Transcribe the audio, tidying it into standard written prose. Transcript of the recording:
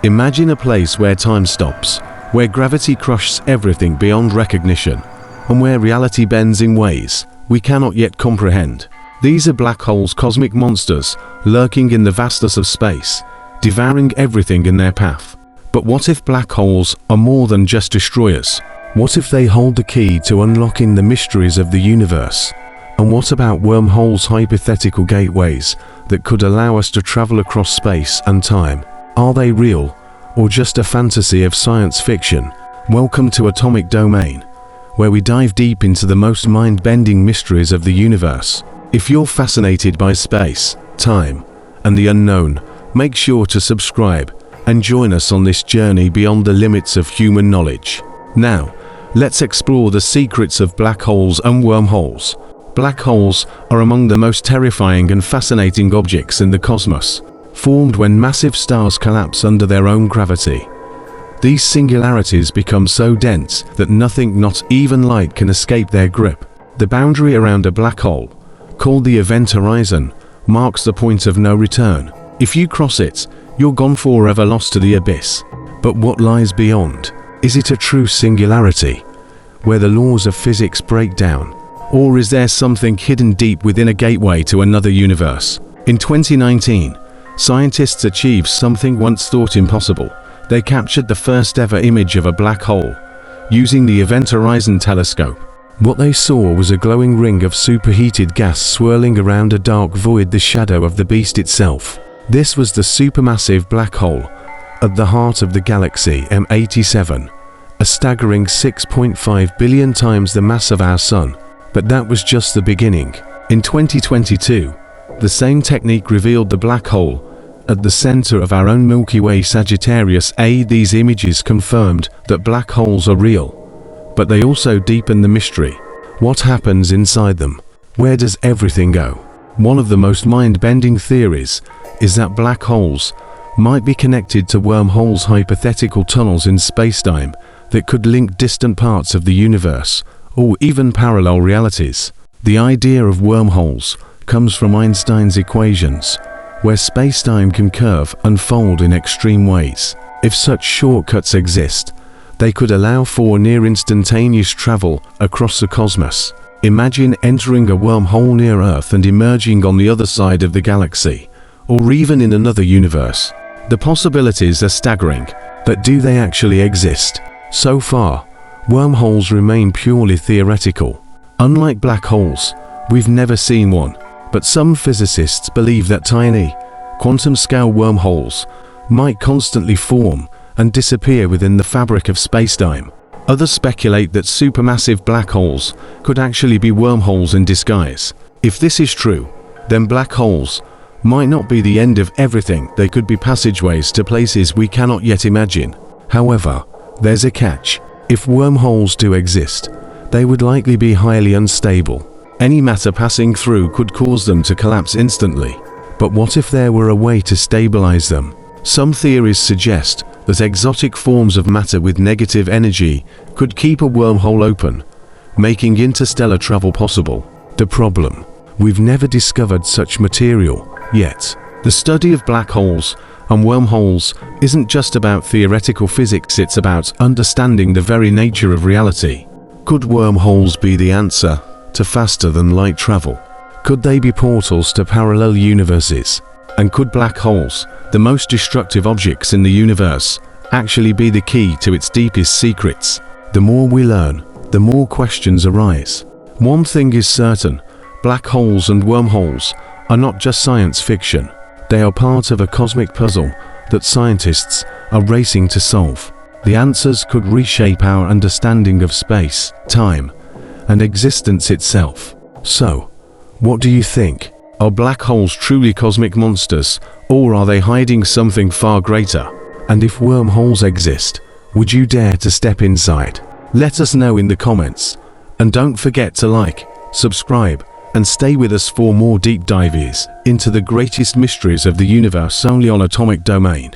Imagine a place where time stops, where gravity crushes everything beyond recognition, and where reality bends in ways we cannot yet comprehend. These are black holes, cosmic monsters lurking in the vastness of space, devouring everything in their path. But what if black holes are more than just destroyers? What if they hold the key to unlocking the mysteries of the universe? And what about wormholes, hypothetical gateways that could allow us to travel across space and time? Are they real, or just a fantasy of science fiction? Welcome to Atomic Domain, where we dive deep into the most mind-bending mysteries of the universe. If you're fascinated by space, time, and the unknown, make sure to subscribe and join us on this journey beyond the limits of human knowledge. Now, let's explore the secrets of black holes and wormholes. Black holes are among the most terrifying and fascinating objects in the cosmos, formed when massive stars collapse under their own gravity. These singularities become so dense that nothing, not even light, can escape their grip. The boundary around a black hole, called the event horizon, marks the point of no return. If you cross it, you're gone, forever lost to the abyss. But what lies beyond? Is it a true singularity, where the laws of physics break down? Or is there something hidden deep within, a gateway to another universe? In 2019, scientists achieved something once thought impossible. They captured the first ever image of a black hole, using the Event Horizon telescope. What they saw was a glowing ring of superheated gas swirling around a dark void, the shadow of the beast itself. This was the supermassive black hole at the heart of the galaxy M87, a staggering 6.5 billion times the mass of our Sun. But that was just the beginning. In 2022, the same technique revealed the black hole at the center of our own Milky Way, Sagittarius A. These images confirmed that black holes are real, but they also deepen the mystery. What happens inside them? Where does everything go? One of the most mind-bending theories is that black holes might be connected to wormholes, hypothetical tunnels in spacetime that could link distant parts of the universe, or even parallel realities. The idea of wormholes comes from Einstein's equations, where spacetime can curve and fold in extreme ways. If such shortcuts exist, they could allow for near instantaneous travel across the cosmos. Imagine entering a wormhole near Earth and emerging on the other side of the galaxy, or even in another universe. The possibilities are staggering, but do they actually exist? So far, wormholes remain purely theoretical. Unlike black holes, we've never seen one, but some physicists believe that tiny, quantum-scale wormholes might constantly form and disappear within the fabric of spacetime. Others speculate that supermassive black holes could actually be wormholes in disguise. If this is true, then black holes might not be the end of everything. They could be passageways to places we cannot yet imagine. However, there's a catch. If wormholes do exist, they would likely be highly unstable. Any matter passing through could cause them to collapse instantly. But what if there were a way to stabilize them? Some theories suggest that exotic forms of matter with negative energy could keep a wormhole open, making interstellar travel possible. The problem: we've never discovered such material yet. The study of black holes and wormholes isn't just about theoretical physics, it's about understanding the very nature of reality. Could wormholes be the answer to faster than light travel? Could they be portals to parallel universes? And could black holes, the most destructive objects in the universe, actually be the key to its deepest secrets? The more we learn, the more questions arise. One thing is certain: black holes and wormholes are not just science fiction. They are part of a cosmic puzzle that scientists are racing to solve. The answers could reshape our understanding of space, time, and existence itself. So, what do you think? Are black holes truly cosmic monsters, or are they hiding something far greater? And if wormholes exist, would you dare to step inside? Let us know in the comments. And don't forget to like, subscribe, and stay with us for more deep dives into the greatest mysteries of the universe, only on Atomic Domain.